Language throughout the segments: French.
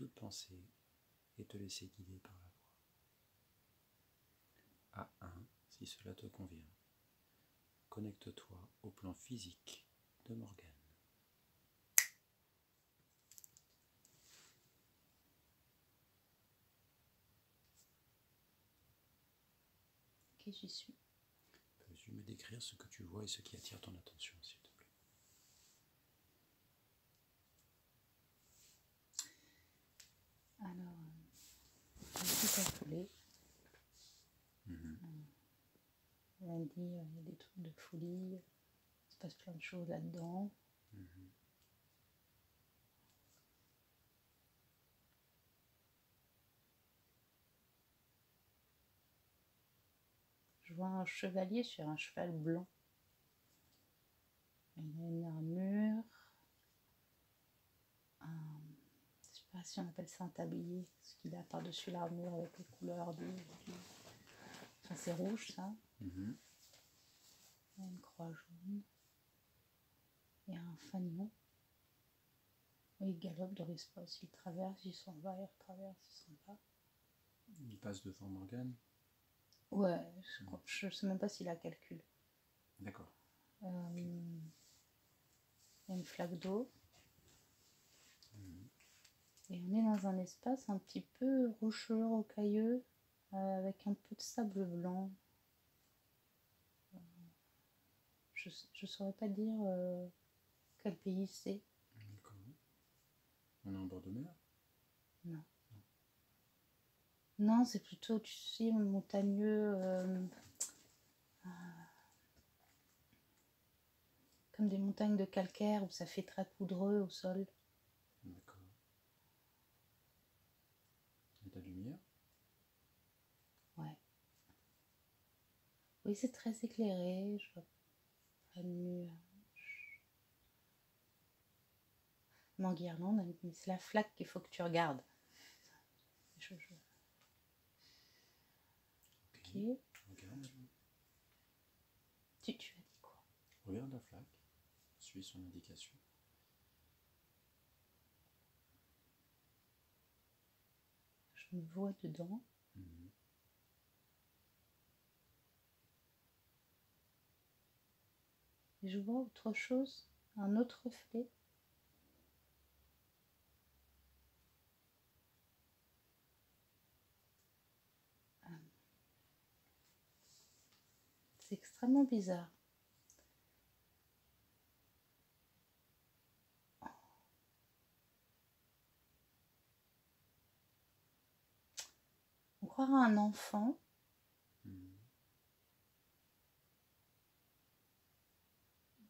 toute pensée et te laisser guider par la voix. À 1, si cela te convient, connecte-toi au plan physique de Morgane. Ok, j'y suis. Peux-tu me décrire ce que tu vois et ce qui attire ton attention, s'il te plaît? Alors, un petit affolé. Lundi, il y a des trucs de folie. Il se passe plein de choses là-dedans. Je vois un chevalier sur un cheval blanc. Il a une armure. Je sais pas si on appelle ça un tablier, ce qu'il a par-dessus l'armure avec les couleurs Enfin, c'est rouge, ça. Il y a une croix jaune. Il y a un fanion. Il galope dans l'espace. Il traverse, il s'en va, il retraverse, il s'en va. Il passe devant Morgane? Ouais, je sais même pas s'il a calcul. D'accord. Il y a une flaque d'eau. Et on est dans un espace un petit peu rocheux, rocailleux, avec un peu de sable blanc. Je saurais pas dire quel pays c'est. D'accord. On est en bord de mer? Non. Non, c'est plutôt, tu sais, montagneux, comme des montagnes de calcaire où ça fait très poudreux au sol. D'accord. Il y a de la lumière? Ouais. Oui, c'est très éclairé, je vois pas de nuages. Manguirlande, mais c'est la flaque qu'il faut que tu regardes. Ok. Regarde. Tu as dit quoi? Regarde la flaque. Suis son indication. Je me vois dedans. Et je vois autre chose, un autre reflet. C'est extrêmement bizarre. On croirait un enfant.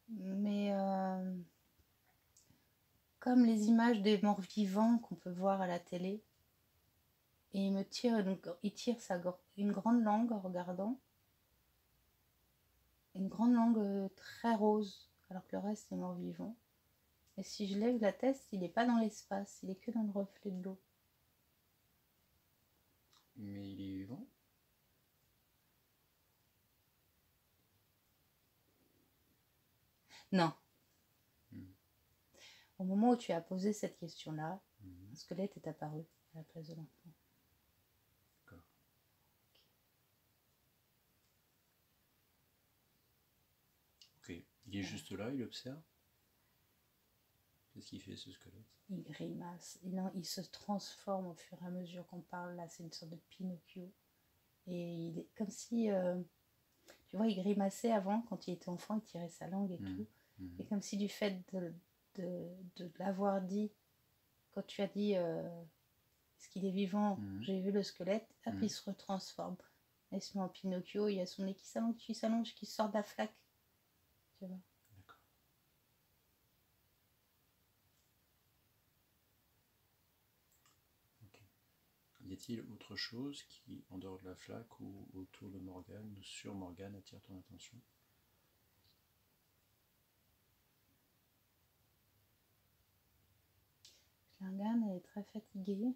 Mais comme les images des morts vivants qu'on peut voir à la télé. Et il tire une grande langue en regardant. Une grande langue très rose, alors que le reste est mort vivant. Et si je lève la tête, il n'est pas dans l'espace, il est que dans le reflet de l'eau. Mais il est vivant? Non. Au moment où tu as posé cette question-là, un squelette est apparu à la place de l'enfant. D'accord. Ok. Il est juste là, il observe? Qu'est-ce qu'il fait, ce squelette? Il grimace. Il se transforme au fur et à mesure qu'on parle. Là, c'est une sorte de Pinocchio. Et il est comme si... tu vois, il grimaçait avant, quand il était enfant, il tirait sa langue et tout. Et comme si du fait de l'avoir dit, quand tu as dit est-ce qu'il est vivant, j'ai vu le squelette, hop, il se retransforme. Et il se met en Pinocchio, il y a son nez qui s'allonge, qui sort de la flaque. Tu vois. D'accord. Ok. Y a-t-il autre chose qui, en dehors de la flaque ou autour de Morgane ou sur Morgane, attire ton attention? Je la regarde, elle est très fatiguée.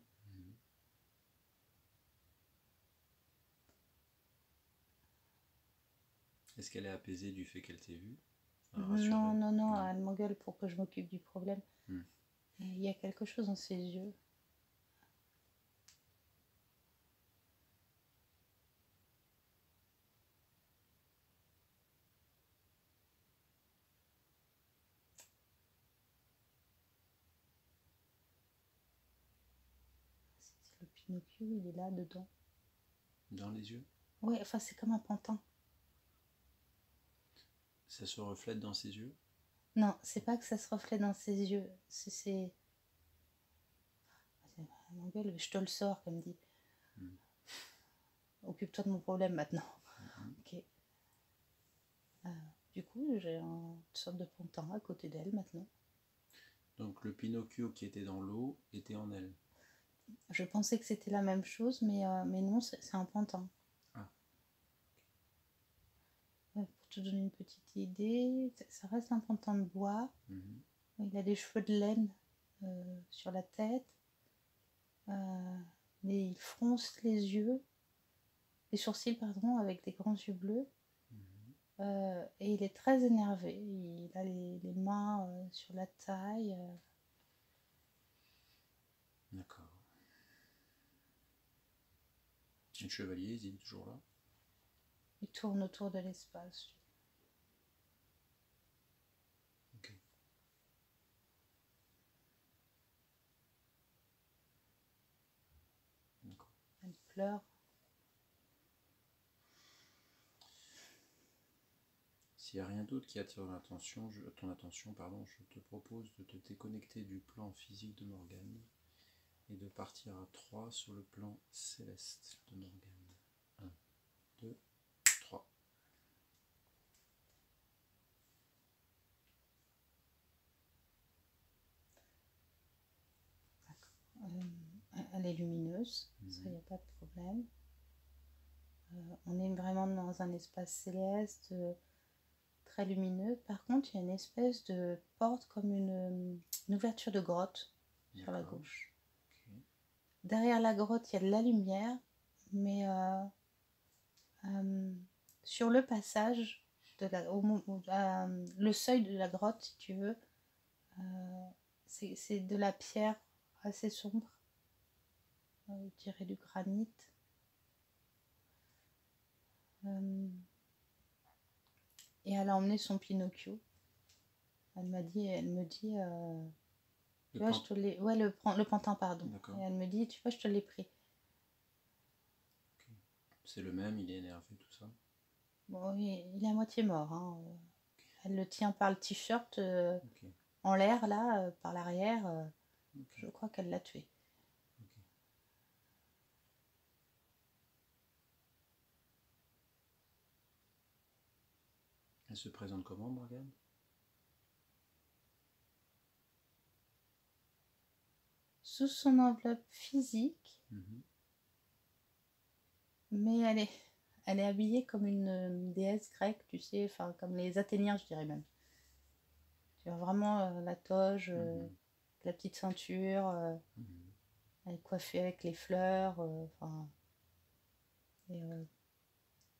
Est-ce qu'elle est apaisée du fait qu'elle t'ait vu? Non, elle m'engueule pour que je m'occupe du problème. Et il y a quelque chose dans ses yeux. Pinocchio, il est là, dedans. Dans les yeux? Ouais, enfin, c'est comme un pantin. Ça se reflète dans ses yeux? Non, c'est pas que ça se reflète dans ses yeux. C'est... M'engueule, je te le sors, comme dit. Occupe-toi de mon problème maintenant. Ok. Du coup, j'ai une sorte de pantin à côté d'elle maintenant. Donc le Pinocchio qui était dans l'eau était en elle. Je pensais que c'était la même chose, mais non, c'est un pantin. Ah. Pour te donner une petite idée, ça reste un pantin de bois. Il a des cheveux de laine sur la tête. Mais il fronce les sourcils, pardon, avec des grands yeux bleus. Et il est très énervé. Il a les mains sur la taille. D'accord. Le chevalier, il est toujours là? Il tourne autour de l'espace. Ok. D'accord. Elle pleure. S'il n'y a rien d'autre qui attire ton attention, pardon, je te propose de te déconnecter du plan physique de Morgane et de partir à 3 sur le plan céleste de Morgane. 1, 2, 3. Elle est lumineuse, ça, il n'y a pas de problème. On est vraiment dans un espace céleste très lumineux. Par contre, il y a une espèce de porte comme une ouverture de grotte sur la gauche. Okay. Derrière la grotte, il y a de la lumière, mais sur le passage, le seuil de la grotte, si tu veux, c'est de la pierre assez sombre, je dirais du granit. Et elle a emmené son Pinocchio. Elle me dit, tu vois, je te l'ai... Ouais, le pantin, pardon. Et elle me dit, tu vois, je te l'ai pris. Okay. C'est le même, il est énervé, tout ça? Bon, oui, il est à moitié mort. Hein. Okay. Elle le tient par le t-shirt en l'air, là, par l'arrière. Je crois qu'elle l'a tué. Okay. Elle se présente comment, Morgane? Sous son enveloppe physique, mais elle est habillée comme une déesse grecque, tu sais, enfin comme les Athéniens, je dirais même. Tu vois vraiment la toge, la petite ceinture, elle est coiffée avec les fleurs, enfin,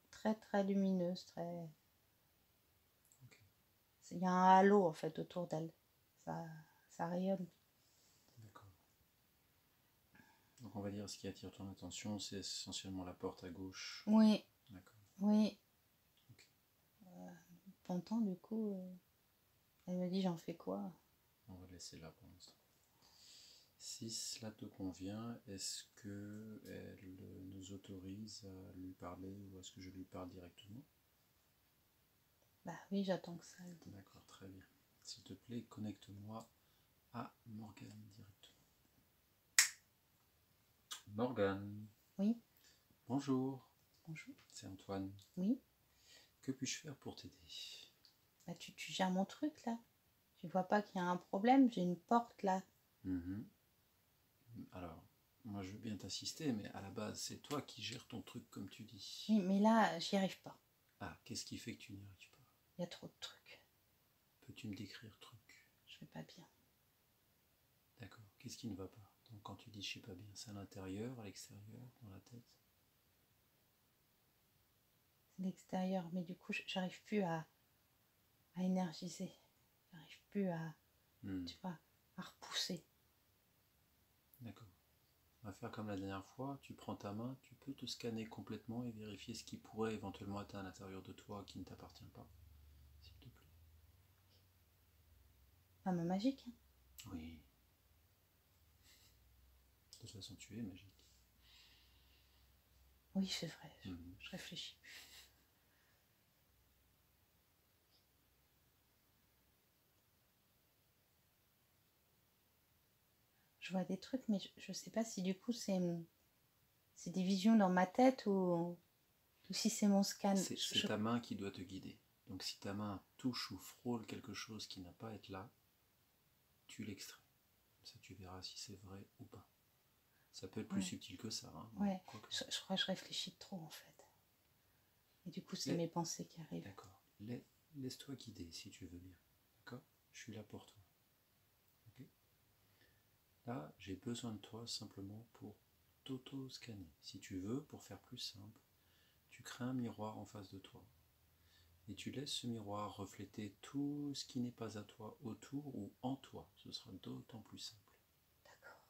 très très lumineuse, très. Okay. Il y a un halo en fait autour d'elle, ça rayonne. Donc on va dire ce qui attire ton attention, c'est essentiellement la porte à gauche. Oui. D'accord. Oui. Okay. Pantin, du coup, elle me dit j'en fais quoi? On va laisser là pour l'instant. Si cela te convient, est-ce qu'elle nous autorise à lui parler ou est-ce que je lui parle directement? Bah oui, j'attends que ça. D'accord, très bien. S'il te plaît, connecte-moi à Morgane directement. Morgane. Oui. Bonjour. Bonjour. C'est Antoine. Oui. Que puis-je faire pour t'aider? Bah tu gères mon truc là. Tu vois pas qu'il y a un problème? J'ai une porte là. Alors, moi je veux bien t'assister, mais à la base, c'est toi qui gères ton truc comme tu dis. Oui, mais là, j'y arrive pas. Ah, qu'est-ce qui fait que tu n'y arrives pas? Il y a trop de trucs. Peux-tu me décrire le truc? Je vais pas bien. D'accord. Qu'est-ce qui ne va pas? Donc quand tu dis je sais pas bien, c'est à l'intérieur, à l'extérieur, dans la tête? C'est l'extérieur, mais du coup, j'arrive plus à énergiser. J'arrive plus à, tu vois, à repousser. D'accord. On va faire comme la dernière fois, tu prends ta main, tu peux te scanner complètement et vérifier ce qui pourrait éventuellement être à l'intérieur de toi qui ne t'appartient pas, s'il te plaît. Ah, mais magique. Oui. De toute façon, tu es magique. Oui, c'est vrai, Mhm. je réfléchis. Je vois des trucs, mais je sais pas si du coup c'est des visions dans ma tête ou si c'est mon scan. C'est ta main qui doit te guider. Donc si ta main touche ou frôle quelque chose qui n'a pas à être là, tu l'extrais. Ça, tu verras si c'est vrai ou pas. Ça peut être plus subtil que ça. Hein, ouais, je crois que je réfléchis trop en fait. Et du coup, c'est mes pensées qui arrivent. D'accord. Laisse-toi guider si tu veux bien. D'accord? Je suis là pour toi. Okay? Là, j'ai besoin de toi simplement pour t'auto-scanner. Si tu veux, pour faire plus simple, tu crées un miroir en face de toi. Et tu laisses ce miroir refléter tout ce qui n'est pas à toi autour ou en toi. Ce sera d'autant plus simple. D'accord.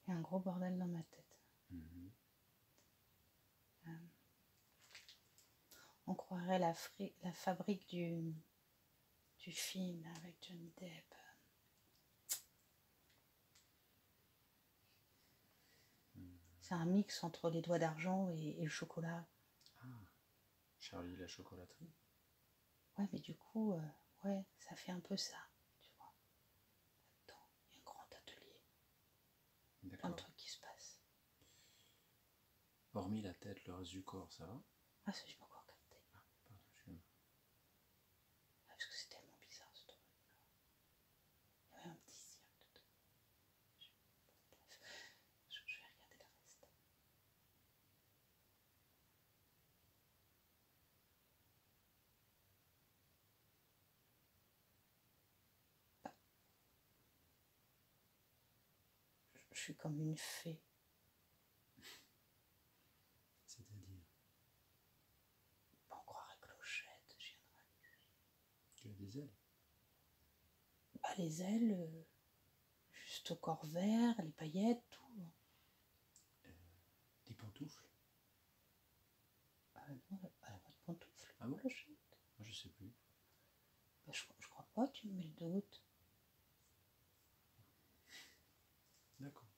Il y a un gros bordel dans ma tête. Mhm. On croirait la fabrique du film là, avec Johnny Depp. C'est un mix entre les doigts d'argent et le chocolat. Ah, Charlie la chocolaterie. Ouais, mais du coup, ouais, ça fait un peu ça, tu vois. Attends, il y a un grand atelier. Plein de D'accord. trucs qui se passent. Hormis la tête, le reste du corps, ça va? Ah, ça, j'ai pas encore capté. Ah, pardon, excuse-moi. Ah, parce que c'est tellement bizarre ce truc. Il y avait un petit cirque dedans. Bref, je vais regarder le reste. Je suis comme une fée. C'est-à-dire, On croirait Clochette, je viendrai. tu as des ailes? Bah, les ailes, juste au corps vert, les paillettes, tout. Des pantoufles? Non, elle a pas de pantoufles, Ah bon? Clochette. Moi, je sais plus. Bah, je crois pas, tu me mets le doute. D'accord.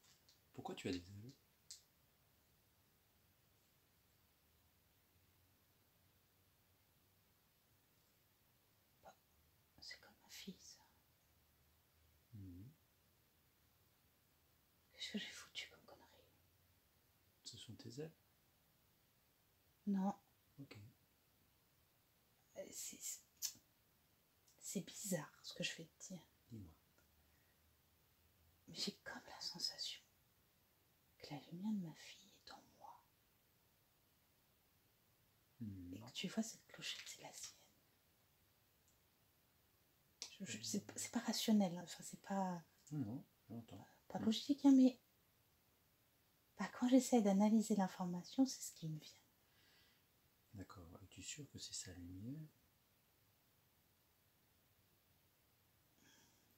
Pourquoi tu as des ailes? Bah, c'est comme ma fille, ça. Mhm. Qu'est-ce que j'ai foutu comme connerie? Ce sont tes ailes? Non, Ok. c'est bizarre ce que je vais te dire. Dis-moi. Mais j'ai comme la sensation que la lumière de ma fille est en moi. Mhm. Et que tu vois, cette clochette, c'est la sienne. C'est pas rationnel, hein. Enfin, c'est pas, Non, j'entends. pas logique, hein, mais bah, quand j'essaie d'analyser l'information, c'est ce qui me vient. D'accord. Es-tu sûr que c'est sa lumière?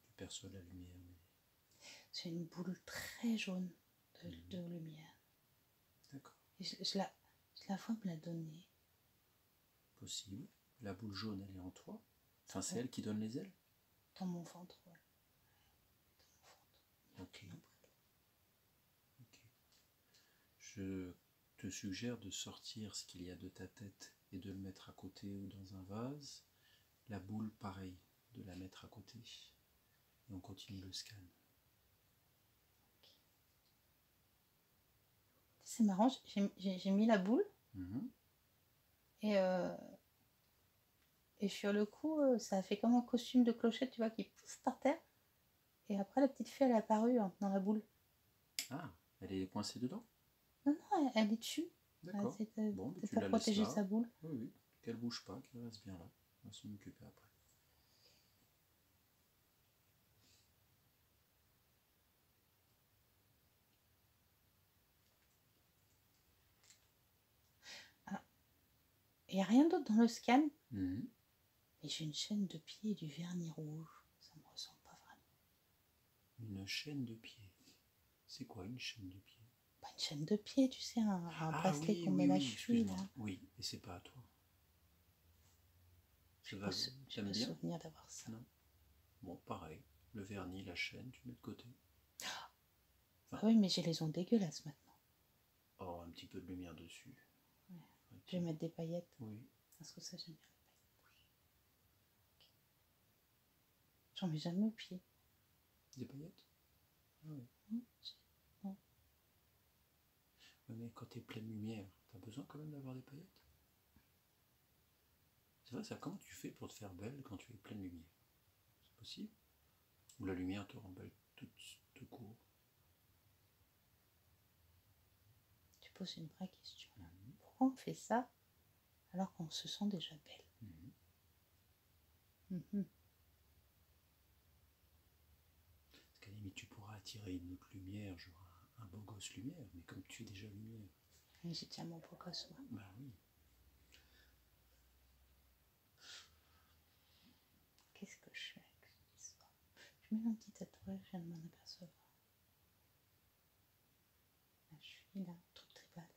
Tu perçois la lumière, mais... C'est une boule très jaune de lumière. D'accord. Et je la vois me la donner. Possible. La boule jaune, elle est en toi? Enfin, c'est elle qui donne les ailes? Dans mon ventre, ouais. Dans mon ventre. Ok. Ok. Je te suggère de sortir ce qu'il y a de ta tête et de le mettre à côté ou dans un vase. La boule, pareil, de la mettre à côté. Et on continue le scan. C'est marrant, j'ai mis la boule Mhm. et sur le coup, ça a fait comme un costume de clochette, tu vois, qui pouf par terre. Et après, la petite fille, elle est apparue dans la boule. Ah, elle est coincée dedans? Non, non, elle est dessus. D'accord. Bon, mais tu T'as la laisses protégé là. sa boule. Oui, oui. Qu'elle bouge pas, qu'elle reste bien là. On va s'en occuper après. Il n'y a rien d'autre dans le scan. Mhm. Mais j'ai une chaîne de pieds et du vernis rouge. Ça me ressemble pas vraiment. Une chaîne de pied. C'est quoi une chaîne de pied? Pas une chaîne de pieds, tu sais, un Ah bracelet oui, qu'on met oui, la oui, cheville, excuse-moi. là. Oui, et c'est pas à toi. J'ai pas souvenir d'avoir ça. Non. Bon, pareil. Le vernis, la chaîne, tu mets de côté. Ah oui, mais j'ai les ongles dégueulasses maintenant. Oh, un petit peu de lumière dessus. Ouais. Je vais mettre des paillettes. Oui. Parce que ça, j'aime bien les paillettes. Okay. J'en mets jamais au pied. Des paillettes? Ah oui. Non. Mais quand t'es pleine lumière, t'as besoin quand même d'avoir des paillettes? C'est vrai ça, comment tu fais pour te faire belle quand tu es pleine lumière? C'est possible? Ou la lumière te rend belle tout court? Tu poses une vraie question. Pourquoi on fait ça alors qu'on se sent déjà belle? Parce qu'à la limite, tu pourras attirer une autre lumière, genre un beau gosse lumière, mais comme tu es déjà lumière. Mais j'ai déjà mon beau gosse, moi. Bah oui. Qu'est-ce que je fais avec cette histoire? Je mets un petit tatouage, je viens de m'en apercevoir. Là, je suis là, truc tribal.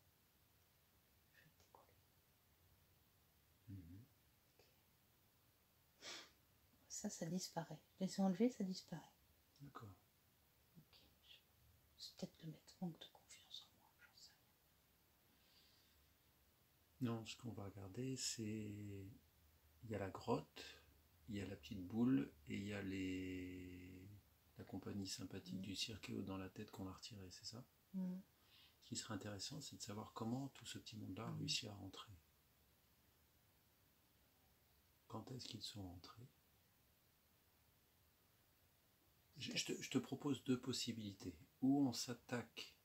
Je vais le décoller. Okay. Ça disparaît. Je les ai enlevés, ça disparaît. D'accord. Ok. C'est peut-être le manque de confiance en moi, j'en sais rien. Non, ce qu'on va regarder, c'est... Il y a la grotte, il y a la petite boule, et il y a la compagnie sympathique du cirque dans la tête qu'on a retirée, c'est ça? Ce qui serait intéressant, c'est de savoir comment tout ce petit monde-là a réussi à rentrer. Quand est-ce qu'ils sont rentrés? Je te propose deux possibilités. Ou on s'attaque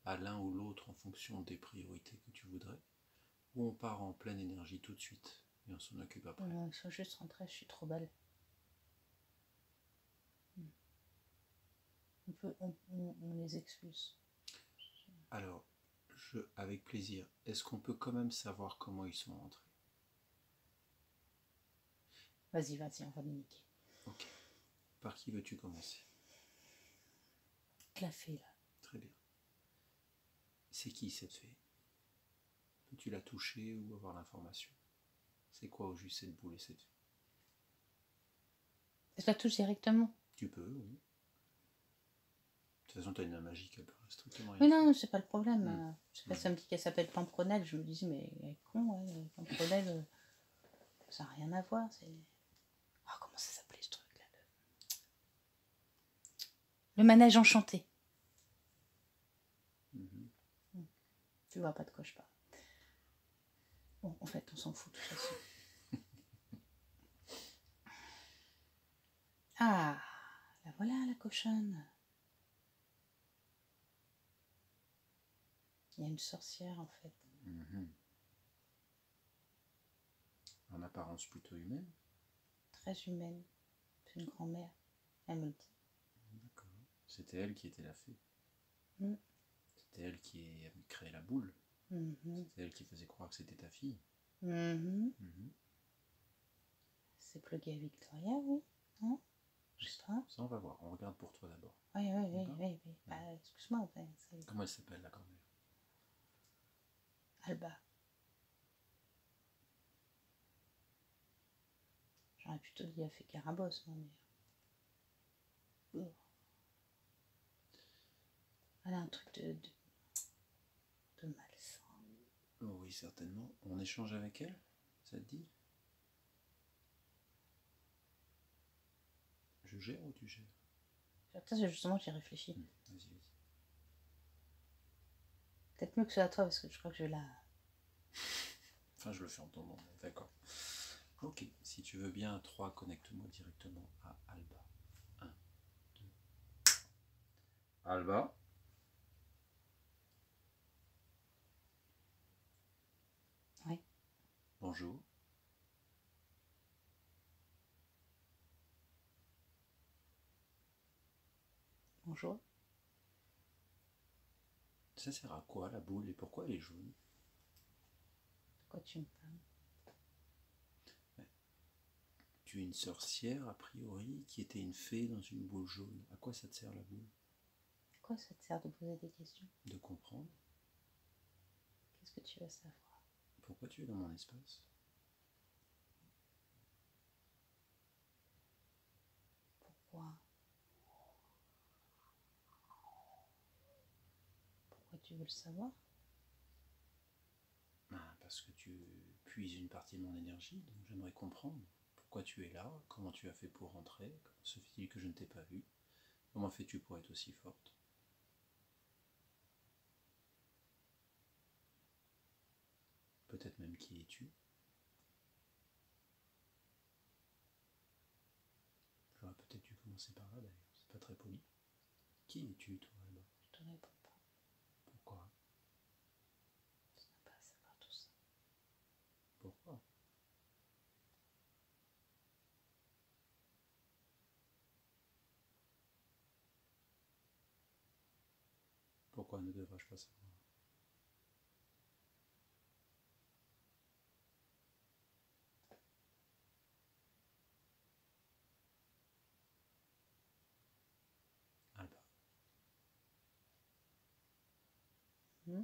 à l'un ou l'autre en fonction des priorités que tu voudrais, ou on part en pleine énergie tout de suite et on s'en occupe après. Non, ils sont juste rentrés, je suis trop belle. On les expulse. Alors, avec plaisir. Est-ce qu'on peut quand même savoir comment ils sont rentrés? Vas-y, on va les niquer. Ok. Par qui veux-tu commencer? La fée, là. Très bien. C'est qui cette fée? Peux-tu la toucher ou avoir l'information? C'est quoi au juste cette boule et cette fée? Je la touche directement? Tu peux, oui. De toute façon, tu as une magie qui peut strictement rien. Mais non, c'est pas le problème. Je sais pas, ça me dit qu'elle s'appelle Pampronelle. Je me dis, mais elle est con, ouais. Pampronelle, ça n'a rien à voir. C'est... Oh, comment ça s'appelait ce truc-là? Le manège enchanté. Tu vois pas de quoi je parle. Bon, en fait, on s'en fout de toute façon. Ah, la voilà, la cochonne. Il y a une sorcière, en fait. En apparence plutôt humaine. Très humaine. C'est une grand-mère. Elle me le dit. D'accord. C'était elle qui était la fée. C'était elle qui avait créé la boule. C'était elle qui faisait croire que c'était ta fille. C'est plugué à Victoria, oui. Hein? Je sais pas. Ça, on va voir. On regarde pour toi d'abord. Oui. Bah, excuse-moi. Comment elle s'appelle, la grand-mère? Alba. J'aurais plutôt dit la fée Carabosse, moi, mais... Elle a un truc de malsain. Oh oui, certainement. On échange avec elle? Ça te dit? Je gère ou tu gères? Ça, c'est justement, j'y réfléchis. Vas-y. Peut-être mieux que ce soit à toi, parce que je crois que je vais la... Enfin, je le fais en ton nom, d'accord. Ok, si tu veux bien, à 3, connecte-moi directement à Alba. 1, 2... Alba? Oui. Bonjour. Bonjour. Ça sert à quoi la boule et pourquoi elle est jaune? De quoi tu me parles? Tu es une sorcière, a priori, qui était une fée dans une boule jaune. À quoi ça te sert la boule? À quoi ça te sert de poser des questions? De comprendre. Qu'est-ce que tu veux savoir? Pourquoi tu es dans mon espace? tu veux le savoir? Parce que tu puises une partie de mon énergie, donc j'aimerais comprendre pourquoi tu es là, comment tu as fait pour rentrer, comment se fait-il que je ne t'ai pas vu, comment fais-tu pour être aussi forte? Peut-être même qui es-tu? J'aurais peut-être dû commencer par là d'ailleurs, c'est pas très poli. Qui es-tu toi là-bas? Je te réponds pas. Pourquoi? Tu n'as pas à savoir tout ça. Pourquoi? Pourquoi ne devrais-je pas savoir? Alba, Hmm?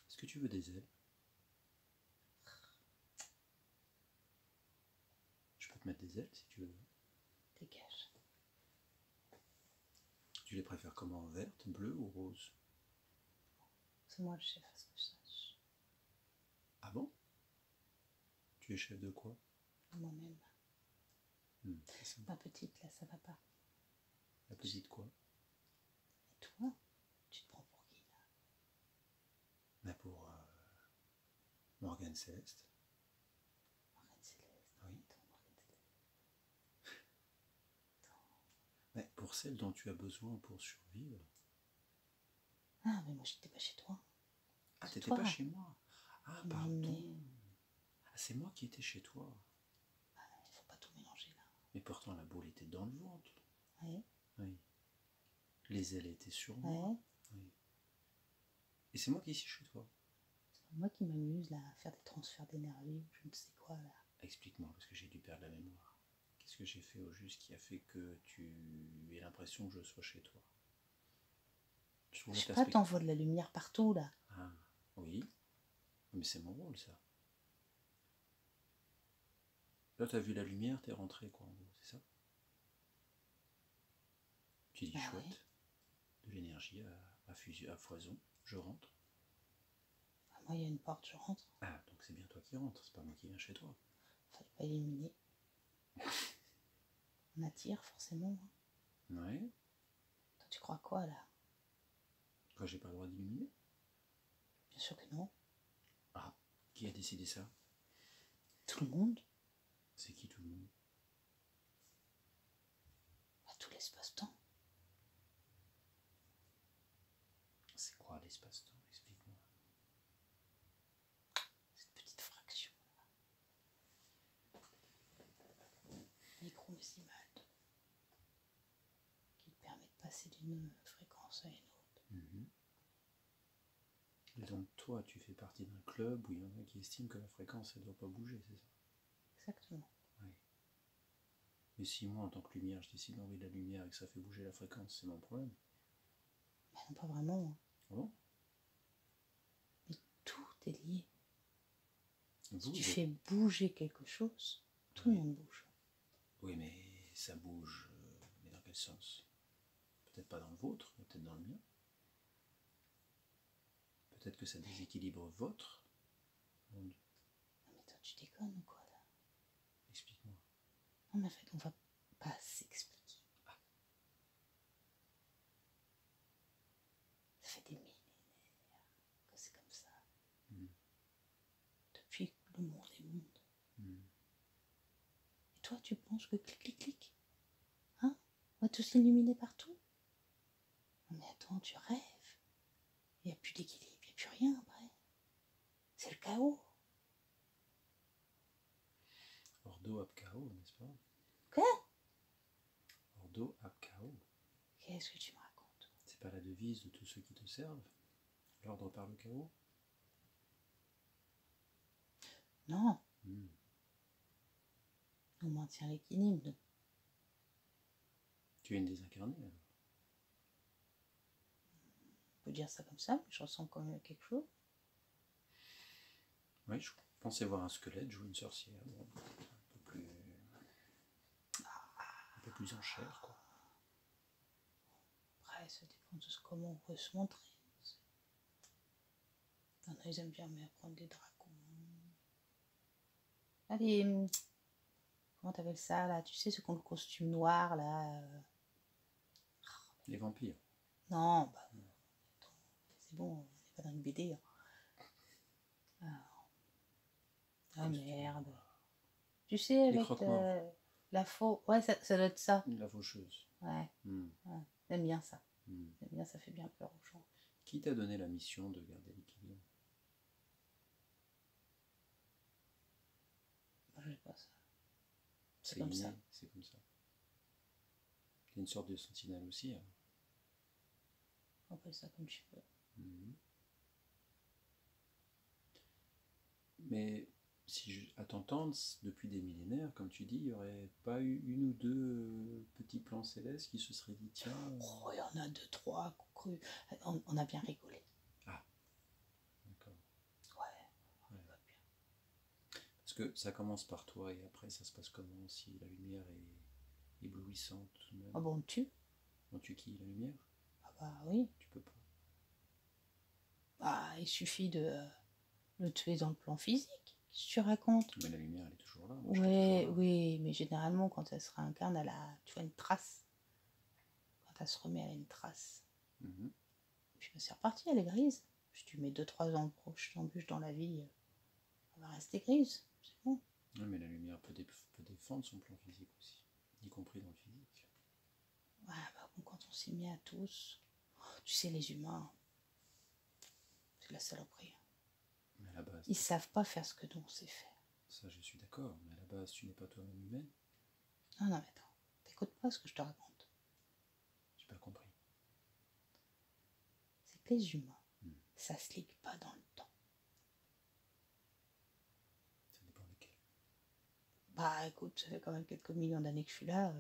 est-ce que tu veux des ailes? Je peux te mettre des ailes si tu veux. Dégage. Tu les préfères comment? Vertes, bleues ou roses? C'est moi le chef, à ce que je sache. Ah bon? Tu es chef de quoi? Moi-même. C'est ça. Ma petite, là, ça va pas. La petite quoi? Et toi, tu te prends pour qui, là? Là pour Morgane Céleste. Morgane Céleste. Oui. Attends, Morgane Céleste. Attends. Mais pour celle dont tu as besoin pour survivre. Ah, mais moi, j'étais pas chez toi. Ah, C'est t'étais toi. pas chez moi. Ah, Tu m'as pardon. emmené. Ah, c'est moi qui étais chez toi. Ah, il faut pas tout mélanger, là. Mais pourtant la boule était dans le ventre. Ouais. Oui. Les ailes étaient sur moi. Ouais. Oui. Et c'est moi qui suis chez toi. C'est moi qui m'amuse, là, à faire des transferts d'énergie, je ne sais quoi, là. Explique-moi, parce que j'ai dû perdre la mémoire. Qu'est-ce que j'ai fait au juste qui a fait que tu aies l'impression que je sois chez toi? Je trouve Je la sais pas, perspective. t'envoies de la lumière partout, là. Ah, oui. Mais c'est mon rôle, ça. Là, t'as vu la lumière, t'es rentré, quoi, en gros, c'est ça? Tu dis Bah chouette, ouais. de l'énergie à foison, je rentre. Bah, moi, il y a une porte, je rentre. Ah, donc c'est bien toi qui rentres, c'est pas moi qui viens chez toi. Fallait pas éliminer. On attire, forcément. Hein. Ouais. Toi, tu crois quoi, là? Quoi, j'ai pas le droit d'illuminer? Bien sûr que non. Ah, qui a décidé ça? Tout le monde. C'est qui tout le monde? Bah, tout l'espace-temps. C'est quoi l'espace-temps? Explique-moi. Cette petite fraction, là. Micromésimale. Qui te permet de passer d'une fréquence à une autre. Et donc toi, tu fais partie d'un club où il y en a qui estiment que la fréquence, elle ne doit pas bouger, c'est ça? Exactement. Oui. Mais si moi, en tant que lumière, je décide d'envoyer de la lumière et que ça fait bouger la fréquence, c'est mon problème. Mais non, pas vraiment. Hein. Ah bon? Mais tout est lié. Vous, Si tu fais bouger quelque chose, tout le monde bouge. Oui, mais ça bouge. Mais dans quel sens? Peut-être pas dans le vôtre, mais peut-être dans le mien. Peut-être que ça déséquilibre votre monde. Non mais toi, tu déconnes ou quoi, là? Explique-moi. Non mais en fait, on va pas s'expliquer. Ah. Ça fait des millénaires que c'est comme ça. Mm. Depuis que le monde est monde. Mm. Et toi, tu penses que clic, clic, clic, hein, on va tous s'illuminer partout? Non mais attends, tu rêves. Il n'y a plus d'équilibre, il n'y a plus rien après. C'est le chaos. Ordo ab chaos, n'est-ce pas? Quoi? Ordo ab chaos. Qu'est-ce que tu me racontes? C'est pas la devise de tous ceux qui te servent? L'ordre par le chaos? Non. Mm. On maintient l'équilibre. Tu es une désincarnée alors? On peut dire ça comme ça, mais je ressens quand même quelque chose. Oui, je pensais voir un squelette jouer une sorcière. Bon, un peu plus en chair, quoi. Après, ça dépend comment on veut se montrer. Il y en a, ils aiment bien prendre des dragons. Allez, comment t'appelles ça là? Tu sais, ceux qui ont le costume noir là. Les vampires. Non, bah, attends, c'est bon, on n'est pas dans une BD. Hein. Ah merde. Tu sais, Les avec la faux. Ouais, ça doit être ça. La faucheuse. Ouais. J'aime bien ça. Mm. J'aime bien, ça fait bien peur aux gens. Qui t'a donné la mission de garder l'équilibre? Je sais pas ça. C'est comme ça. C'est comme ça. T'es une sorte de sentinelle aussi. Hein. Appelle ça comme tu veux. Mm. Mais si à t'entendre, depuis des millénaires, comme tu dis, il n'y aurait pas eu une ou deux petits plans célestes qui se seraient dit tiens. Oh, il y en a 2, 3 cru. On a bien rigolé. Ah, d'accord. Ouais. Bien. Parce que ça commence par toi et après ça se passe comment si la lumière est éblouissante tout de même? Ah bon, on le tue? On tue qui? La lumière? Ah bah oui. Tu peux pas. Bah, il suffit de le tuer dans le plan physique. Qu'est-ce que tu racontes? Mais la lumière, elle est toujours là. Ouais, oui, mais généralement, quand elle se réincarne, elle a, tu vois, une trace. Quand elle se remet, elle a une trace. Mm-hmm. Puis c'est reparti, elle est grise. Si tu mets 2-3 embûches dans la vie, elle va rester grise. C'est bon. Ouais, mais la lumière peut défendre son plan physique aussi, y compris dans le physique. Ouais, bah bon, quand on s'est mis à tous, tu sais, les humains, c'est la saloperie. Mais à la base, ils savent pas faire ce que nous on sait faire. Ça, je suis d'accord, mais à la base, tu n'es pas toi-même humaine. Non, mais attends, t'écoutes pas ce que je te raconte. J'ai pas compris. C'est que les humains, ça se ligue pas dans le temps. Ça dépend desquels. Bah écoute, ça fait quand même quelques millions d'années que je suis là.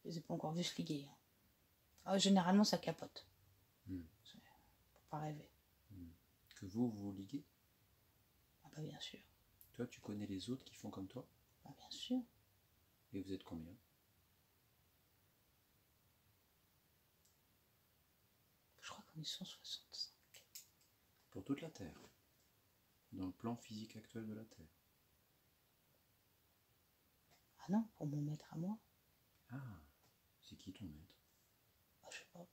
Je les ai pas encore vus se liguer. Généralement, ça capote. Faut pas rêver. Que vous liguez? Ah bah bien sûr. Toi, tu connais les autres qui font comme toi? Bah bien sûr. Et vous êtes combien? Je crois qu'on est 165. Pour toute la Terre. Dans le plan physique actuel de la Terre. Ah non, pour mon maître à moi. Ah, c'est qui ton maître? Bah je sais pas.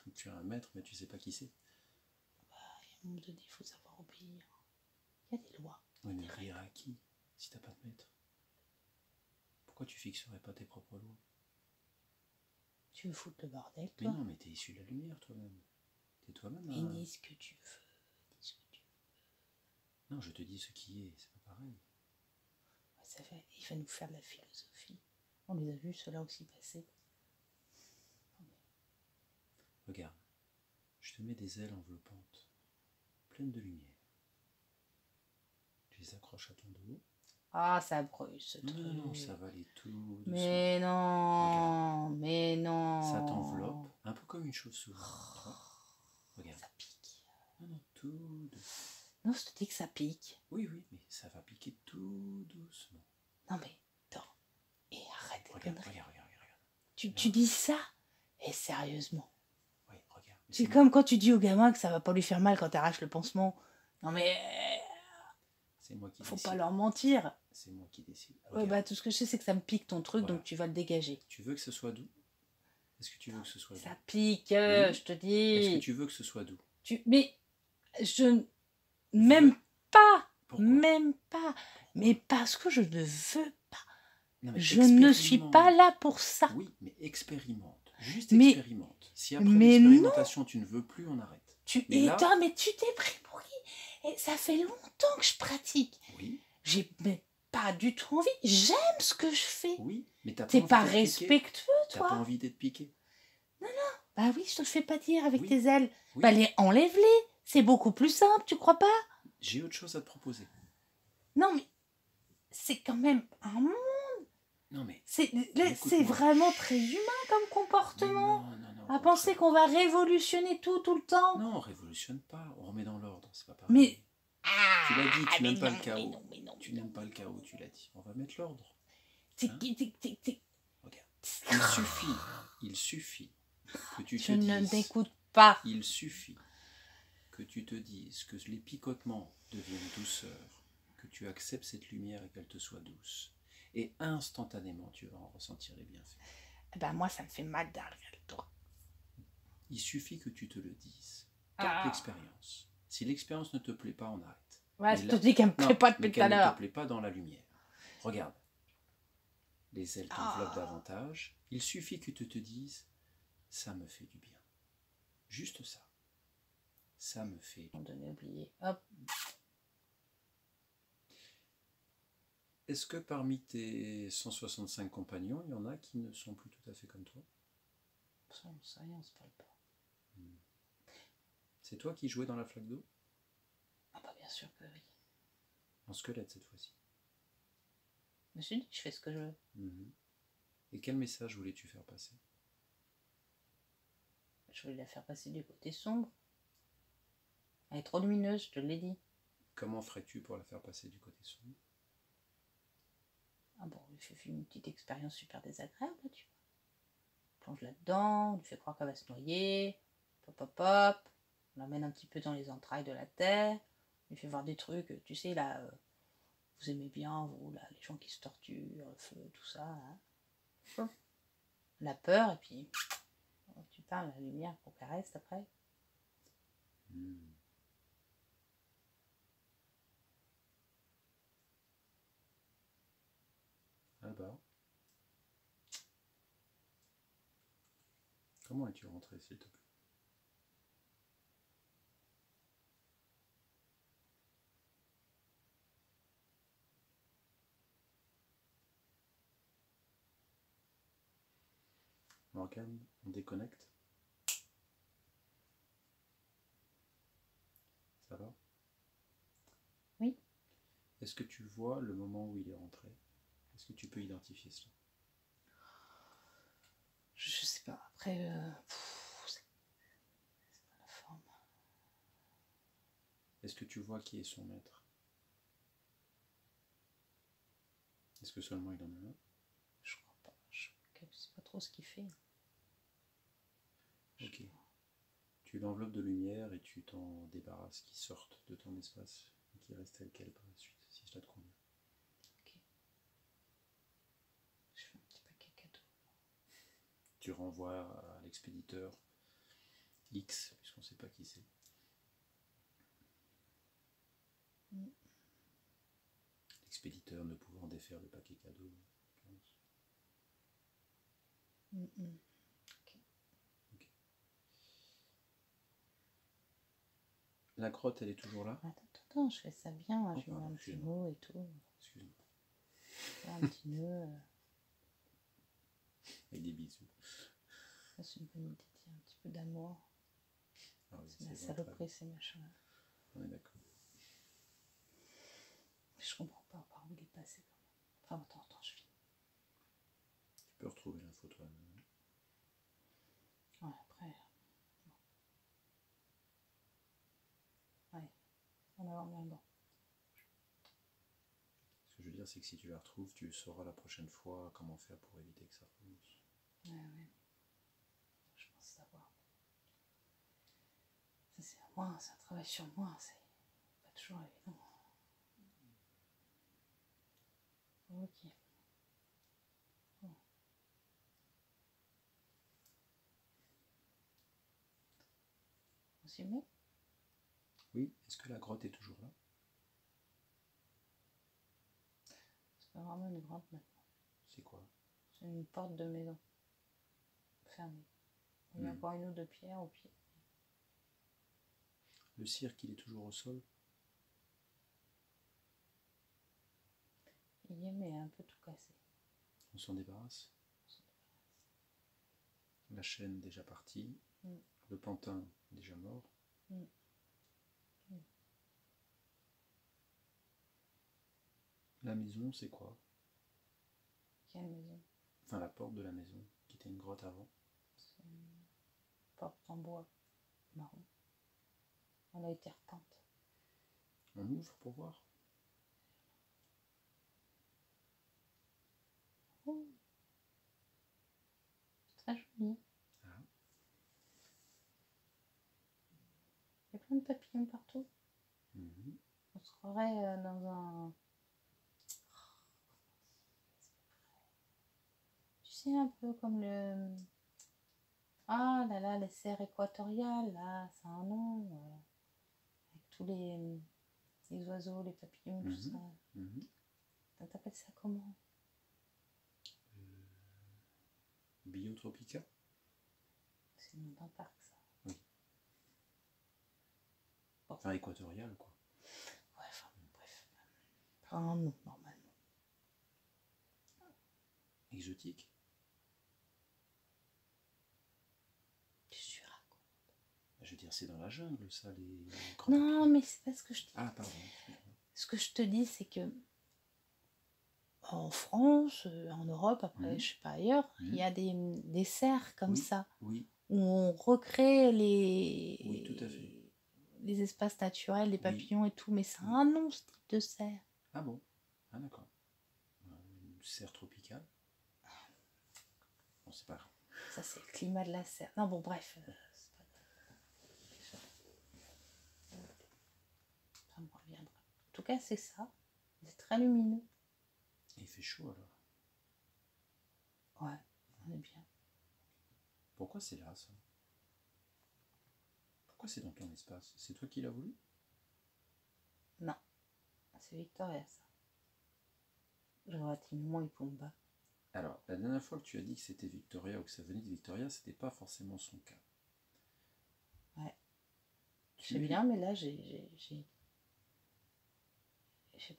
Donc tu as un maître, mais tu sais pas qui c'est. Bah, à un moment donné, il faut savoir obéir. Il y a des lois. Oui, mais obéir à qui si t'as pas de maître? Pourquoi tu fixerais pas tes propres lois? Tu veux foutre le bordel, Mais toi? non, mais t'es issu de la lumière, toi-même. T'es toi-même. Mais dis ce que tu veux. Dis ce que tu veux. Non, je te dis ce qui est, c'est pas pareil. Ouais, ça fait, il va nous faire de la philosophie. On les a vus, ceux-là aussi passer. Regarde, je te mets des ailes enveloppantes, pleines de lumière. Tu les accroches à ton dos. Ah, ça brûle ce truc. Non, ça va aller tout doucement. Mais non, regarde. Mais non. Ça t'enveloppe, un peu comme une chauve-souris. Regarde. Ça pique. Non, tout doucement. Non, je te dis que ça pique. Oui, mais ça va piquer tout doucement. Non, mais attends. Et arrête les conneries. Regarde. Tu dis ça? Et sérieusement. Oui, regarde. C'est comme quand tu dis au gamin que ça va pas lui faire mal quand t'arraches le pansement. Non, mais. C'est moi qui faut décide. pas leur mentir. C'est moi qui décide. Ouais, bah tout ce que je sais, c'est que ça me pique ton truc, donc tu vas le dégager. Tu veux que ce soit doux? Est-ce que tu veux que ce soit doux? Ça pique, je te dis. Est-ce que tu veux que ce soit doux? Mais je même pas. Pourquoi? Même pas. Mais parce que je ne veux pas. Non, mais je ne suis pas là pour ça. Oui, mais expérimente. Juste expérimente. Si après l'expérimentation tu ne veux plus, on arrête. Mais tu t'es pris pour qui? Et ça fait longtemps que je pratique. Oui. J'ai pas du tout envie. J'aime ce que je fais. Oui, mais t'es pas respectueux, toi. T'as pas envie d'être piqué. Non. Bah oui, je te le fais pas dire avec tes ailes. Oui. Bah enlève-les. C'est beaucoup plus simple, tu crois pas? J'ai autre chose à te proposer. Non, mais c'est quand même un monde. Non, mais c'est vraiment très humain comme comportement. Non, à penser qu'on va révolutionner tout le temps. Non, on révolutionne pas. On remet dans l'ordre. C'est pas pareil. Mais tu l'as dit, tu n'aimes pas le chaos. Tu n'aimes pas le chaos, tu l'as dit. On va mettre l'ordre. Regarde. il suffit que tu te Je ne dises, t'écoute pas. il suffit que tu te dises que les picotements deviennent douceur, que tu acceptes cette lumière et qu'elle te soit douce. Et instantanément, tu vas en ressentir les bienfaits. Eh ben moi, ça me fait mal derrière le doigt. Il suffit que tu te le dises. Tente l'expérience. Si l'expérience ne te plaît pas, on arrête. Ouais, Mais je là- te dis qu'elle me plaît pas mais depuis tout qu'elle à ne te l'heure. plaît pas dans la lumière. Regarde. Les ailes t'enveloppent davantage. Il suffit que tu te dises, ça me fait du bien. Juste ça. Ça me fait. On devait oublier. Hop. Est-ce que parmi tes 165 compagnons, il y en a qui ne sont plus tout à fait comme toi? Ça, on sait rien, on se parle pas. C'est toi qui jouais dans la flaque d'eau? Ah bah bien sûr que oui. En squelette cette fois-ci. Je me suis dit, je fais ce que je veux. Et quel message voulais-tu faire passer? Je voulais la faire passer du côté sombre. Elle est trop lumineuse, je te l'ai dit. Comment ferais-tu pour la faire passer du côté sombre? Ah bon, on lui fait une petite expérience super désagréable, là, tu vois. On plonge là-dedans, on lui fait croire qu'elle va se noyer. Pop, pop, pop. On l'emmène un petit peu dans les entrailles de la terre. On lui fait voir des trucs, tu sais, là, vous aimez bien, vous, là, les gens qui se torturent, le feu, tout ça. Hein. La peur, et puis tu parles, la lumière pour qu'elle reste après. Alba, comment es-tu rentré, s'il te plaît? Morgane, on déconnecte? Ça va? Oui. Est-ce que tu vois le moment où il est rentré? Est-ce que tu peux identifier cela? Je sais pas, après, c'est pas la forme. Est-ce que tu vois qui est son maître? Est-ce que seulement il en a un? Je crois pas, je sais pas trop ce qu'il fait. Ok. Tu l'enveloppes de lumière et tu t'en débarrasses, qui sortent de ton espace et qui restent telles quelles par la suite, si cela te convient. Ok. Je fais un petit paquet cadeau. Tu renvoies à l'expéditeur X, puisqu'on ne sait pas qui c'est. L'expéditeur ne pouvant défaire le paquet cadeau. Ok. La grotte, elle est toujours là? Attends, je fais ça bien, Oh, je mets un petit mot et tout. Excuse-moi. Un petit nœud. Avec des bisous. Ça, c'est une bonne idée, tiens, un petit peu d'amour. Ah oui, c'est la saloperie, ces machins-là. On est d'accord. Je comprends pas par où il est passé quand même. Enfin, attends, je finis. Tu peux retrouver l'info toi-même. Ouais, après. Bon. Ouais, on a bien bon. Ce que je veux dire, c'est que si tu la retrouves, tu sauras la prochaine fois comment faire pour éviter que ça recommence. Ouais. Je pense savoir. Ça, c'est à moi, c'est un travail sur moi, c'est pas toujours évident. Ok. Bon. On s'y met? Oui, est-ce que la grotte est toujours là? C'est pas vraiment une grotte maintenant. C'est quoi? C'est une porte de maison. Fermée. Il y a encore une ou deux pierres au pied. Le cirque, il est toujours au sol? Il y est, mais un peu tout cassé. On s'en débarrasse? La chaîne déjà partie. Le pantin déjà mort. La maison, c'est quoi? Quelle maison? Enfin, la porte de la maison, qui était une grotte avant. C'est une porte en bois marron. Elle a été repeinte. On ouvre pour voir? très joli. Ah. Il y a plein de papillons partout. Mhm. On se croirait dans un... Tu sais, un peu comme le... Ah là là, les serres équatoriales, là, c'est un nom. Avec tous les oiseaux, les papillons, tout ça. Mhm. T'appelles ça comment? Biotropica. C'est le nom d'un parc, ça. Oui. Bon. Enfin, équatorial, quoi. Ouais, enfin, bref. Pas un nom, normalement. Exotique. Tu racontes. Je veux dire, c'est dans la jungle, ça, les grands Non, papillons. mais c'est pas ce que je te dis. Ah, pardon. Excuse-moi. Ce que je te dis, c'est que en France, en Europe, après, je sais pas ailleurs, il y a des serres comme ça, Oui. où on recrée Oui, tout à fait. les espaces naturels, les Oui. papillons et tout, mais c'est Oui. un nom, ce type de serre. Ah bon? Ah d'accord. Une serre tropicale. Bon, c'est pas grave. Ça, c'est le climat de la serre. Non, bon, bref. C'est pas grave. Ça me reviendra. En tout cas, c'est ça. C'est très lumineux. Et il fait chaud alors. Ouais, on est bien. Pourquoi c'est là, ça? Pourquoi c'est dans ton espace? C'est toi qui l'as voulu? Non, c'est Victoria, ça. Je vois Timon et Pumba. Alors, la dernière fois que tu as dit que c'était Victoria ou que ça venait de Victoria, c'était pas forcément son cas. Ouais. C'est bien, mais là, j'ai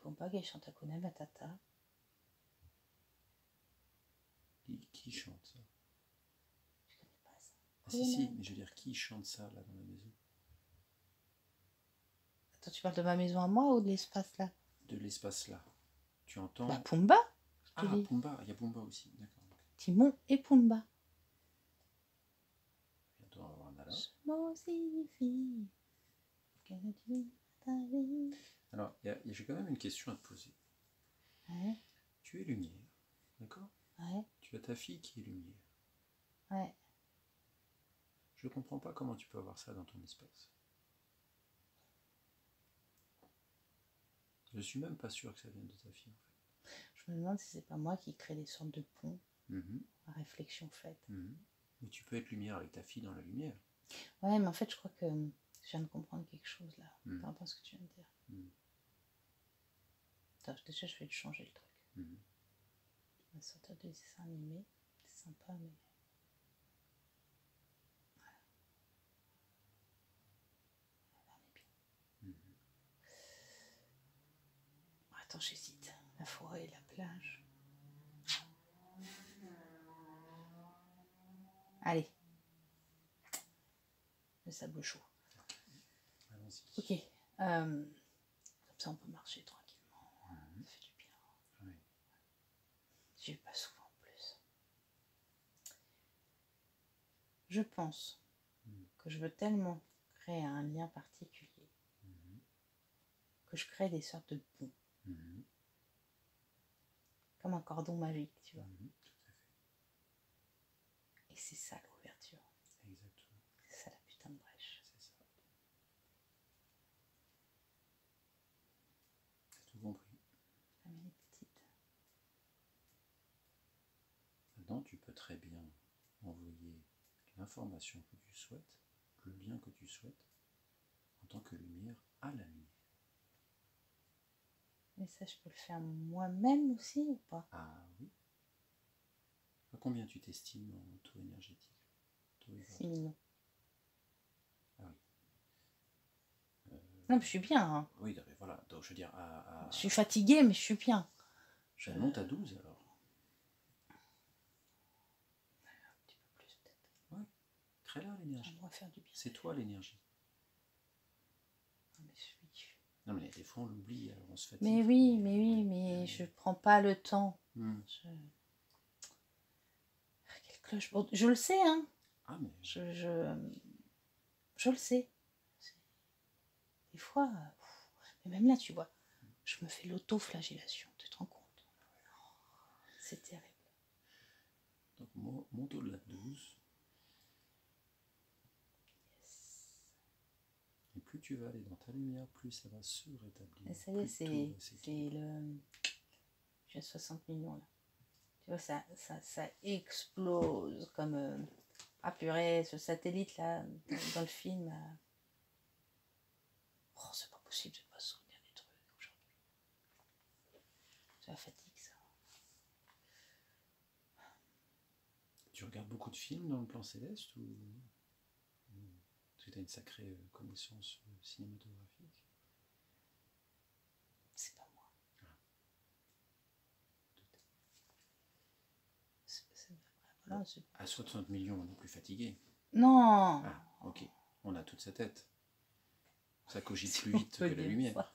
Pumba qui chante Hakuna Matata. Qui chante ça? Je connais pas ça. Ah si, mais je veux dire, qui chante ça, là, dans la maison? Attends, tu parles de ma maison à moi ou de l'espace là? De l'espace là. Tu entends? Bah, Pumba. Ah, Pumba, il y a Pumba aussi, d'accord. Timon et Pumba. Bientôt on va avoir Nala. Ce mot signifie que tu ta vie. Alors, j'ai quand même une question à te poser. Ouais. Tu es lumière, d'accord? Ouais. Tu as ta fille qui est lumière. Ouais. Je comprends pas comment tu peux avoir ça dans ton espace. Je suis même pas sûr que ça vienne de ta fille, en fait. Je me demande si c'est pas moi qui crée des sortes de ponts Mhm. à réflexion faite. Mhm. Mais tu peux être lumière avec ta fille dans la lumière. Ouais, mais en fait, je crois que je viens de comprendre quelque chose là. Mhm. Par rapport à ce que tu viens de dire. Mhm. Attends, déjà, je vais te changer le truc. Mhm. On va sortir de dessin animé. C'est sympa, mais. Voilà. Là, on est bien. Mhm. Attends, j'hésite. La forêt et la plage. Allez. Le sable chaud. Allons-y. Ok. Comme ça, on peut marcher tranquillement. Mhm. Ça fait du bien. Oui. J'y vais pas souvent en plus. Je pense que je veux tellement créer un lien particulier que je crée des sortes de ponts. Mhm. Comme un cordon magique, tu vois. Mhm. Tout à fait. Et c'est ça l'ouverture. Exactement. C'est ça la putain de brèche. C'est ça. T'as tout compris. La mienne est petite. Maintenant, tu peux très bien envoyer l'information que tu souhaites, le lien que tu souhaites, en tant que lumière à la lumière. Mais ça, je peux le faire moi-même aussi ou pas? Ah oui. À combien tu t'estimes en taux énergétique? 6 millions. Ah oui. Non, mais je suis bien. Hein. Oui, mais voilà. Donc, je veux dire, Je suis fatiguée, mais je suis bien. Je monte à 12 alors. Un petit peu plus peut-être. Ouais. Crée-la l'énergie. On va faire du bien. C'est toi l'énergie. Non, mais je suis... Non mais des fois on l'oublie, alors on se fatigue. Mais oui, mais je prends pas le temps. Quelle cloche. Bon, je le sais, hein. Ah mais... Je le sais. Des fois, mais même là, tu vois, je me fais l'autoflagellation, tu te rends compte? C'est terrible. Donc monte au-delà de 12. Et plus tu vas aller dans ta lumière, plus ça va se rétablir. Et ça y est, plus tout va c'est s'équilibrer. le... J'ai 60 millions là. Tu vois, ça explose comme... Ah purée, ce satellite là, dans le film. Oh, c'est pas possible de pas se souvenir des trucs aujourd'hui. C'est la fatigue ça. Tu regardes beaucoup de films dans le plan céleste ou tu as une sacrée connaissance cinématographique? C'est pas moi. Voilà, À 60 millions, on est plus fatigué. Non. Ah, ok. On a toute sa tête. Ça cogite plus vite que la lumière.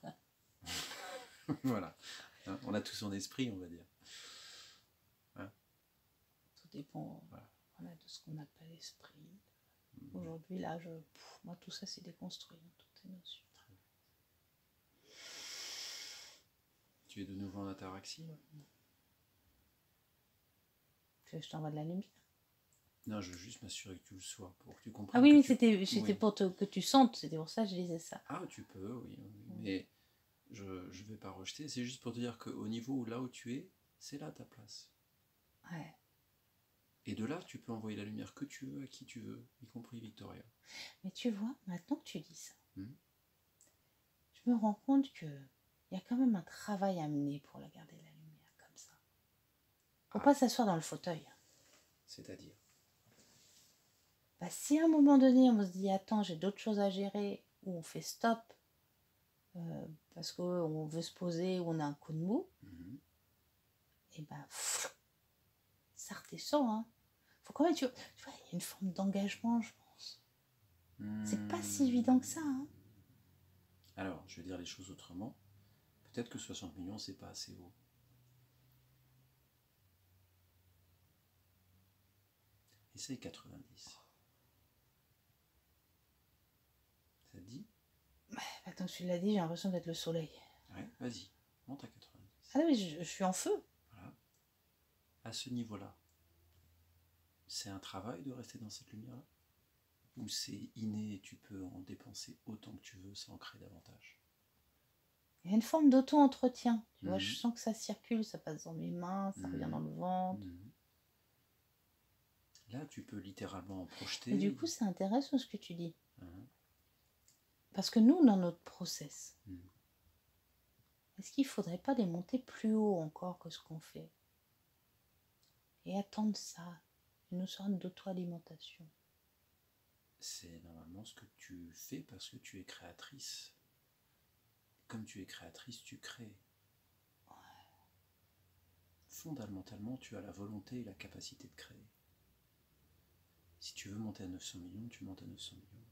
Voilà. Hein, on a tout son esprit, on va dire. Hein? Tout dépend voilà, de ce qu'on appelle l'esprit. Aujourd'hui, là, moi, tout ça, c'est déconstruit, toutes ces notions. Tu es de nouveau en ataraxie là? Tu veux que je t'envoie de la lumière? Non, je veux juste m'assurer que tu le sois pour que tu comprennes. Ah oui, oui, c'était oui. pour que tu sentes, c'était pour ça que je disais ça. Ah, tu peux, oui. Mais je ne vais pas rejeter, c'est juste pour te dire qu'au niveau où là où tu es, c'est là ta place. Ouais. Et de là, tu peux envoyer la lumière que tu veux, à qui tu veux, y compris Victoria. Mais tu vois, maintenant que tu dis ça, je me rends compte qu'il y a quand même un travail à mener pour la garder la lumière comme ça. Faut pas s'asseoir dans le fauteuil. C'est-à-dire bah, si à un moment donné, on se dit, attends, j'ai d'autres choses à gérer, ou on fait stop, parce qu'on veut se poser, ou on a un coup de mou, et ben, ça redescend. Hein. Faut quand même, tu vois, il y a une forme d'engagement, je pense. C'est pas si évident que ça. Hein. Alors, je vais dire les choses autrement. Peut-être que 60 millions, c'est pas assez haut. Essaye 90. Ça te dit? Attends, tu l'as dit, j'ai l'impression d'être le soleil. Ouais, vas-y, monte à 90. Ah oui, je suis en feu. Voilà. À ce niveau-là, c'est un travail de rester dans cette lumière-là? Ou c'est inné et tu peux en dépenser autant que tu veux sans en créer davantage? Il y a une forme d'auto-entretien. Tu vois, je sens que ça circule, ça passe dans mes mains, ça revient dans le ventre. Là, tu peux littéralement en projeter. Et du coup, c'est intéressant ce que tu dis. Parce que nous, dans notre process, est-ce qu'il ne faudrait pas les monter plus haut encore que ce qu'on fait? Et attendre ça, une sorte d'auto-alimentation. C'est normalement ce que tu fais parce que tu es créatrice. Comme tu es créatrice, tu crées. Ouais. Fondamentalement, tu as la volonté et la capacité de créer. Si tu veux monter à 900 millions, tu montes à 900 millions.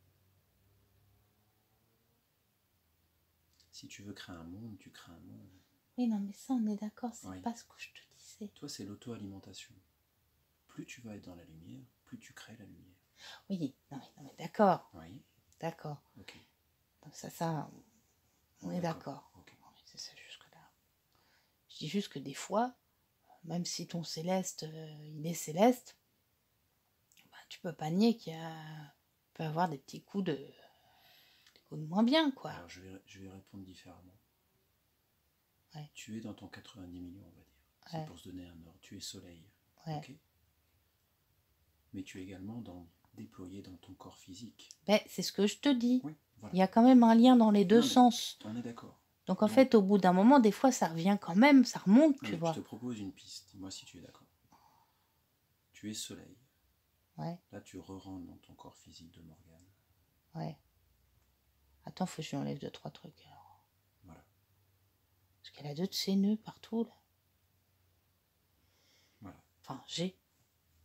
Si tu veux créer un monde, tu crées un monde. Oui, non, mais ça, on est d'accord, c'est pas ce que je te disais. Toi, c'est l'auto-alimentation. Plus tu vas être dans la lumière, plus tu crées la lumière. Oui, non, mais d'accord. Oui. D'accord. Ok. Donc ça, on est d'accord. Okay. C'est ça jusque-là. Je dis juste que des fois, même si ton céleste, il est céleste, bah, tu peux pas nier qu'il peut avoir des petits coups de moins bien, quoi. Alors, je vais répondre différemment. Ouais. Tu es dans ton 90 millions, on va dire. C'est pour se donner un ordre. Tu es soleil. Ouais. Ok. Mais tu es également déployé dans ton corps physique. Ben, c'est ce que je te dis. Oui, voilà. Il y a quand même un lien dans les deux sens. On est d'accord. Donc en fait, au bout d'un moment, des fois, ça revient quand même, ça remonte, tu vois. Je te propose une piste. Dis-moi si tu es d'accord. Tu es soleil. Ouais. Là, tu re-rentres dans ton corps physique de Morgane. Ouais. Attends, faut que je lui enlève 2-3 trucs. Alors. Voilà. Parce qu'elle a 2 de ses nœuds partout, là. Voilà. Enfin, j'ai.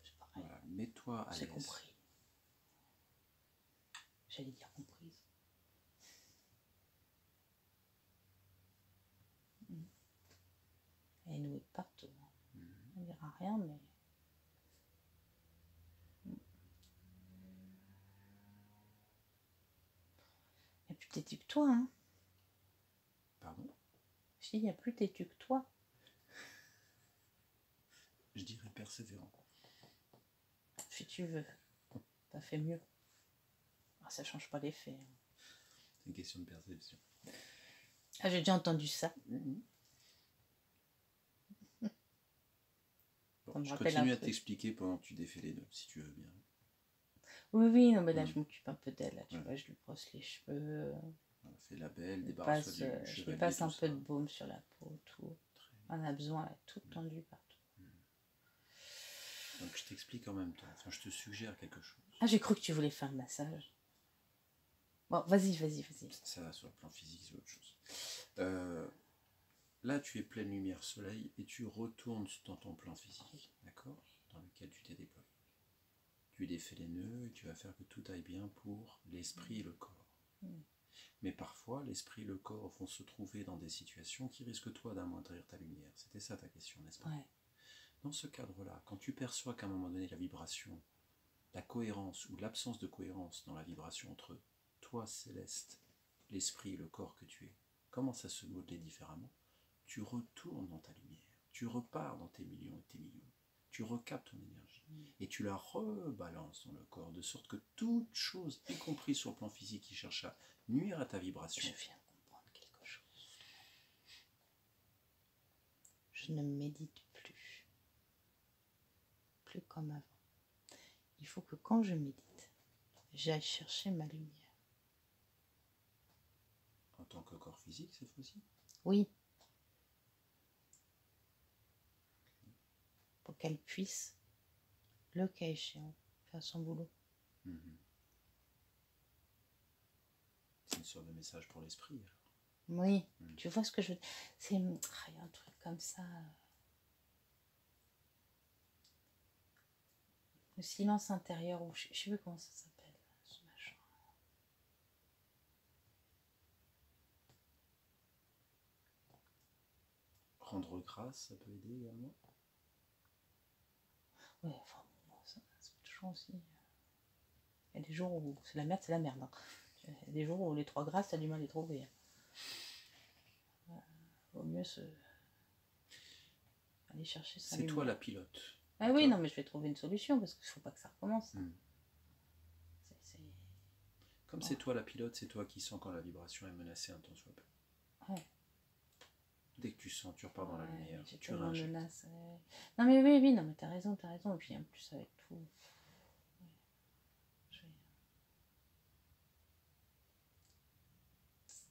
C'est pareil. Voilà. Mets-toi à l'aise. C'est compris. J'allais dire comprise. Elle est nouée partout. On ne dira rien, mais... Il n'y a plus têtu que toi, hein. Pardon? Je dis, il n'y a plus têtu que toi. Je dirais persévérant. tu veux. T'as fait mieux. Ah, ça change pas l'effet. Hein. C'est une question de perception. Ah, j'ai déjà entendu ça. Bon, je continue à t'expliquer pendant que tu défais les nœuds, si tu veux bien. Oui, non, mais là, je m'occupe un peu d'elle. Là, tu vois, je lui brosse les cheveux. On fait la belle, débarrasse-toi du chevalier. Je lui passe un peu de baume sur la peau, tout. On a besoin, elle est toute tendue partout. Donc, je t'explique en même temps. Enfin, je te suggère quelque chose. Ah, j'ai cru que tu voulais faire le massage. Bon, vas-y. Ça va sur le plan physique, c'est autre chose. Là, tu es pleine lumière soleil et tu retournes dans ton plan physique, d'accord, dans lequel tu t'es déployé. Tu défais les nœuds et tu vas faire que tout aille bien pour l'esprit et le corps. Mais parfois, l'esprit et le corps vont se trouver dans des situations qui risquent toi d'amoindrir ta lumière. C'était ça ta question, n'est-ce pas? Dans ce cadre-là, quand tu perçois qu'à un moment donné, la vibration, la cohérence ou l'absence de cohérence dans la vibration entre toi, Céleste, l'esprit et le corps que tu es, commence à se modeler différemment, tu retournes dans ta lumière, tu repars dans tes millions et tes millions, tu recaptes ton énergie et tu la rebalances dans le corps, de sorte que toute chose, y compris sur le plan physique, qui cherche à nuire à ta vibration. Je viens de comprendre quelque chose. Je ne médite plus comme avant. Il faut que quand je médite, j'aille chercher ma lumière. En tant que corps physique, cette fois-ci? Oui. Pour qu'elle puisse, le cas échéant, faire son boulot. C'est une sorte de message pour l'esprit. Oui, tu vois ce que je veux dire. C'est un truc comme ça. Le silence intérieur, ou je sais plus comment ça s'appelle, ce machin. Rendre grâce, ça peut aider également. Ouais, enfin, bon, ça, c'est toujours aussi. Il y a des jours où c'est la merde, c'est la merde. Hein. Il y a des jours où les 3 grâces, t'as du mal à les trouver. Vaut mieux aller chercher ça. C'est toi la pilote. Ah oui, non, mais je vais trouver une solution parce qu'il ne faut pas que ça recommence. Comme c'est toi la pilote, c'est toi qui sens quand la vibration est menacée un tant soit peu. Ouais. Dès que tu sens, tu repars dans la lumière. Tu menaces. Non mais oui, non mais t'as raison. Et puis en plus avec tout. C'est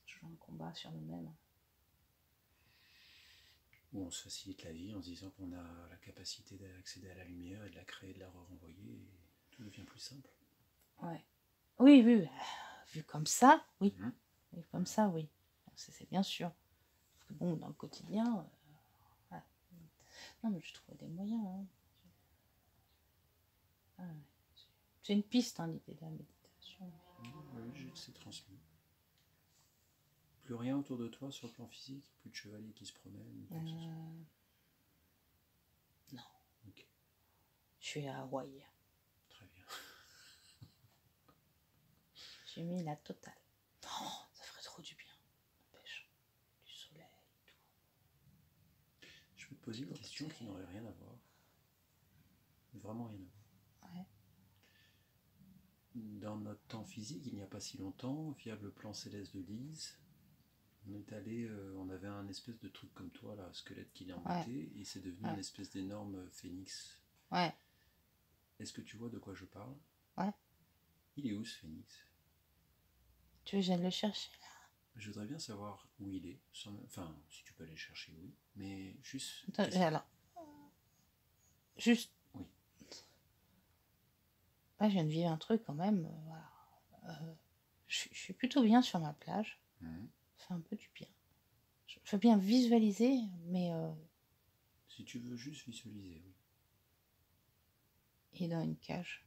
toujours un combat sur nous-mêmes. Où on se facilite la vie en se disant qu'on a la capacité d'accéder à la lumière et de la créer, de la renvoyer, et tout devient plus simple. Ouais. Oui, vu comme ça, oui. Vu comme ça, oui. C'est bien sûr. Parce que bon, dans le quotidien, non mais je trouvais des moyens. Hein. C'est une piste, hein, l'idée de la méditation. Oui, je sais transmis. Plus rien autour de toi sur le plan physique? Plus de chevaliers qui se promènent? Non. Okay. Je suis à Hawaï. Très bien. J'ai mis la totale. Oh, ça ferait trop du bien. N'empêche. Du soleil et tout. Je peux te poser une question qui n'aurait rien à voir. Vraiment rien à voir. Ouais. Dans notre temps physique, il n'y a pas si longtemps, via le plan céleste de Lise, on est allé, on avait un espèce de truc comme toi, là, squelette qui est monté, et c'est devenu une espèce d'énorme phénix. Ouais. Est-ce que tu vois de quoi je parle? Ouais. Il est où ce phénix? Tu veux que j'aille le chercher là? Je voudrais bien savoir où il est. Enfin, si tu peux aller le chercher, oui. Mais juste... Attends, alors. Juste... Oui. Là, je viens de vivre un truc quand même. Voilà. Je suis plutôt bien sur ma plage. Ça fait un peu du bien. Je veux bien visualiser, mais... Si tu veux juste visualiser, oui. Et dans une cage.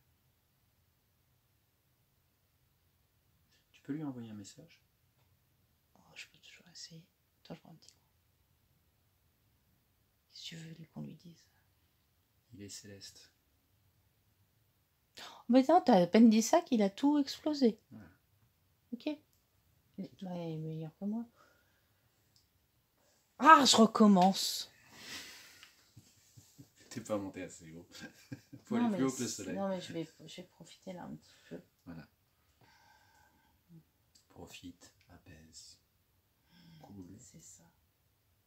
Tu peux lui envoyer un message? Oh, je peux toujours essayer. Attends, je prends un petit coup. Qu'est-ce que tu veux qu'on lui dise? Il est céleste. Mais non, t'as à peine dit ça qu'il a tout explosé. Ouais. Ok. Il est meilleur que moi. Ah, je recommence. T'es pas monté assez haut. Faut Non, aller plus mais haut que le soleil. non, mais je vais profiter là un petit peu. Voilà. Profite, apaise, cool. C'est ça.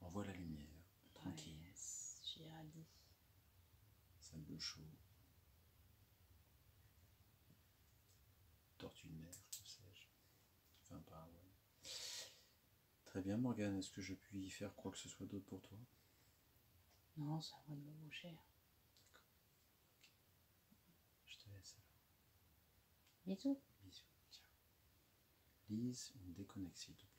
Envoie la lumière, tranquille. Ouais, yes, j'y radie. Sable de chaud. Tortue de mer, que sais-je. Enfin, pas, ouais. Très bien, Morgane. Est-ce que je puis faire quoi que ce soit d'autre pour toi? Non, c'est à moi de me bouger. Je te laisse alors. Bisous. Bisous. Ciao. Lise, on déconnecte s'il te plaît.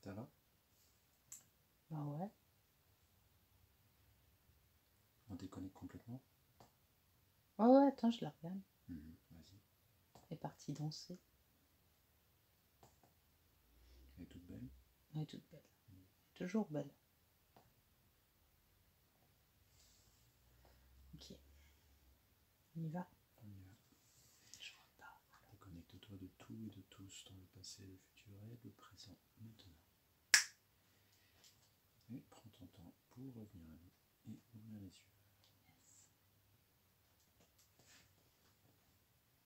Ça va? Bah ouais. On déconnecte complètement? Ouais, ouais, attends, je la regarde. Vas-y. Elle est partie danser. Elle est toute belle? Elle est toute belle. Elle est toujours belle. Ok. On y va. On y va. Je repars. Déconnecte-toi de tout et de tous dans le passé, le futur et le présent maintenant. Et prends ton temps pour revenir à nous et ouvrir les yeux.